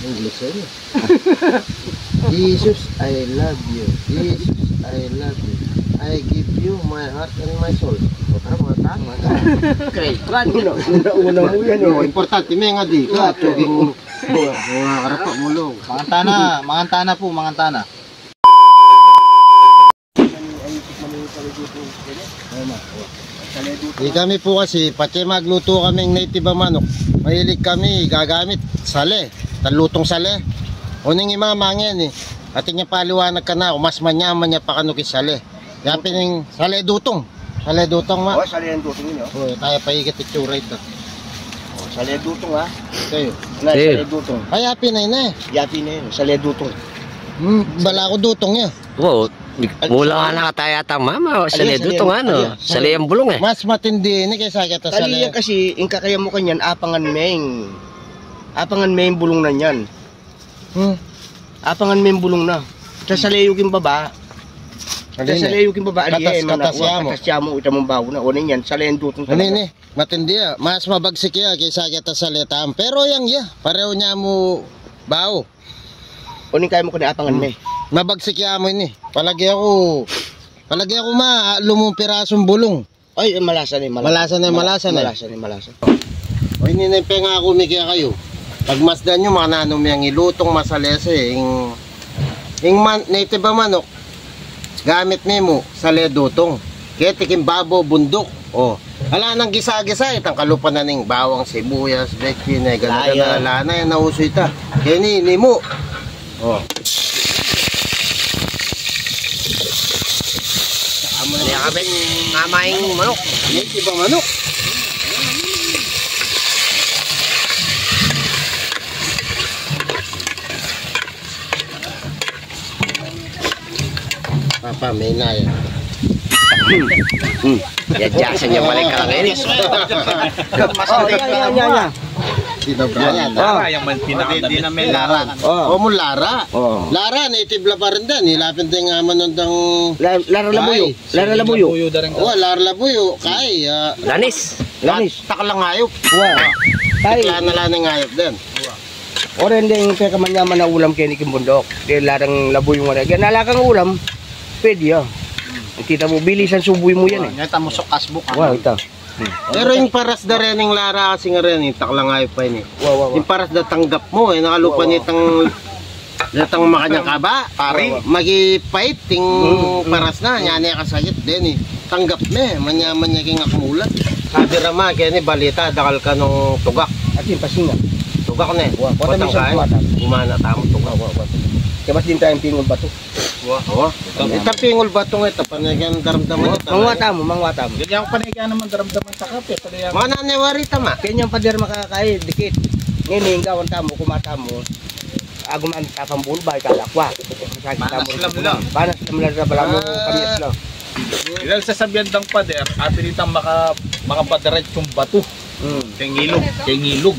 English yun. Jesus, I love you. Jesus, I love you. I give you my heart and my soul. O tara mga tama. Okay. Una mo yan eh. Importante may nga di ka. Tuging mga karapa mulong. Mangantana po, mangantana. Di kami po kasi, pati magluto kaming native manok. Mahilig kami gagamit sale. Talutong sale. Uning imamangin eh. Atin niya paliwanag ka na, mas manyaman niya pa kanuki sale. Yapin yung sale dutong. Sale dutong ma. Oh, sale dutong yun. Oh, tayo paigit itsura ito. Oh, sale dutong ha. Tayo. Sale dutong. Ay, yapin na yun eh. Yapin na yun, sale dutong. Bala ko dutong niya. Oo. Mula nga nakatayatang mama. Sali dutong ano. Sali ang bulong eh. Mas matindi ni kaysa kita sale. Tali yan kasi, yung kakaya mo kanyan, apangan meng. Apangan meng bulong na yan. Apangan meng bulong na. Sa salayog yung baba. Sa salayog yung baba. Katasya mo. Ita mong bago na. O yan, salayan dutong talaga. Ano matindi ah. Mas mabagsik ya kaysa kita salitaan. Pero yang ya. Pareho niya mo bao. O kaya mo kanya apangan meng. Mabagsik ya mo ini. Palagi ako lumong pirasong bulong. Ay, malasan eh. Malasan. O ini na penga ako mikya kayo. Pagmasdan nyo mga nanom yung ilutong masalese. Yung native manok. Gamit mo sale dutong. Kaya tikim babo bundok. O. Ala nang gisa-gisa. Itang kalupan na ning bawang sibuyas. Bekin. Ala na yan nauso ita. Kaya ni mo. O. Kaya kapit ngamaing manok. Native manok. Papa, may na yan. Jackson niya balik ka lang eh. Yan. Sino Brian? Lara, yung pinaka may Lara. Mo Lara. Lara, native la pa rin din. Hilapin din nga manundang... Lara Labuyo. Lara Labuyo. Lara Labuyo. Kay. Lanis. Taklang ngayop. Kay. Taklang ngayop din. O rin din yung pekamanyaman na ulam kaya ni Kimbundok. Dahil larang Labuyo nga rin. Yan nalakang ulam. Pwede ya. Kita mo, bilisan subuy mo yan eh. Ngayta mo so kasbuk. Wow, ito. Pero yung paras da rin yung Lara kasi nga rin, yung taklang ngayop pa yun eh. Yung paras da tanggap mo eh, nakalupa nitang makanyang kaba. Pari, magipait, ting paras na, yan yung kasayit din eh. Tanggap mo eh, manyaman niya king akumulat. Sabi rama, kaya ni balita, dakal ka nung tugak. At yung pasinga. Tugak na eh. Watang kain, gumana tamo tugak. Kaya mas din tayong pingol bato. Ito pingol batong ito, panagyan daramdaman ito. Mangwata mo. Ganyan ko panigyan naman daramdaman sa kape. Mga nanewari tama. Kanya yung pader makakay, dikit. Ngayon, gawan tamo, kumata mo. Aguman tapang bulba, ikalakwa. Panas lamla na bala mo kami aslo. Dahil sa sabihan ng pader, atin itang makapaderate yung bato. Kay ngilog.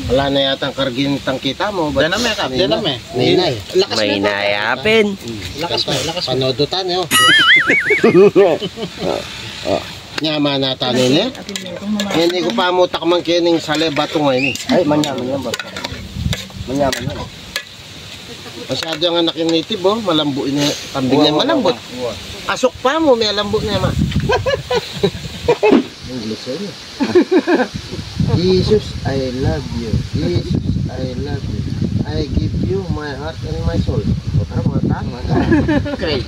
Wala na yata ang kargintang kita mo. Diyan na may. Ninay. May nayapin. Lakas panodutan yun. Nyama na tanin eh. Hindi ko pa mo takmang kining sale bato ngayon eh. Ay, manyaman yan ba? Manyaman yan. Masyado yung anak yung native oh. Malambo ini. Kambing na malambot. Asok pa mo, may alambo na ma. English yun eh. Jesus, I love you. Jesus, I love you. I give you my heart and my soul. O tara mga tama. Okay.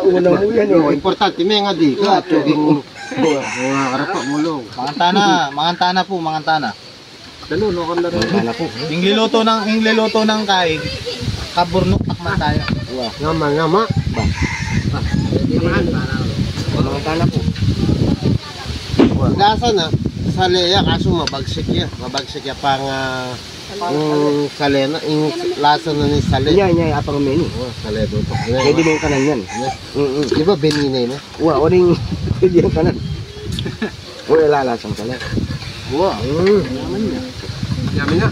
Una mo yan eh. Importante may nga di ka. Tuging mga karapa mulong. Mangantana po, mangantana. Daluno ka na rin. Yung liluto ng kain, kaburnok takman tayo. Ngama. Mangantana po. Lasa na. Saleya kaso mabagsik ya pang salena yung lasa na ni sale. Yan apang menu. Sale do to. Pwede mo yung kanan yan. Di ba benine na? Wow, oring pwede yung kanan. Wala lalasang sale. Wow. Yaman na.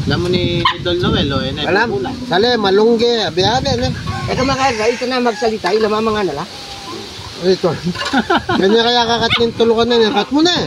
Alam mo ni Idol Noel eh. Alam. Sale malungge, abiabe na. Ito makaka, ito na magsalita, ilamang mga nala. Ito. Ganyan kaya kakatlin tulukan na, kat mo na.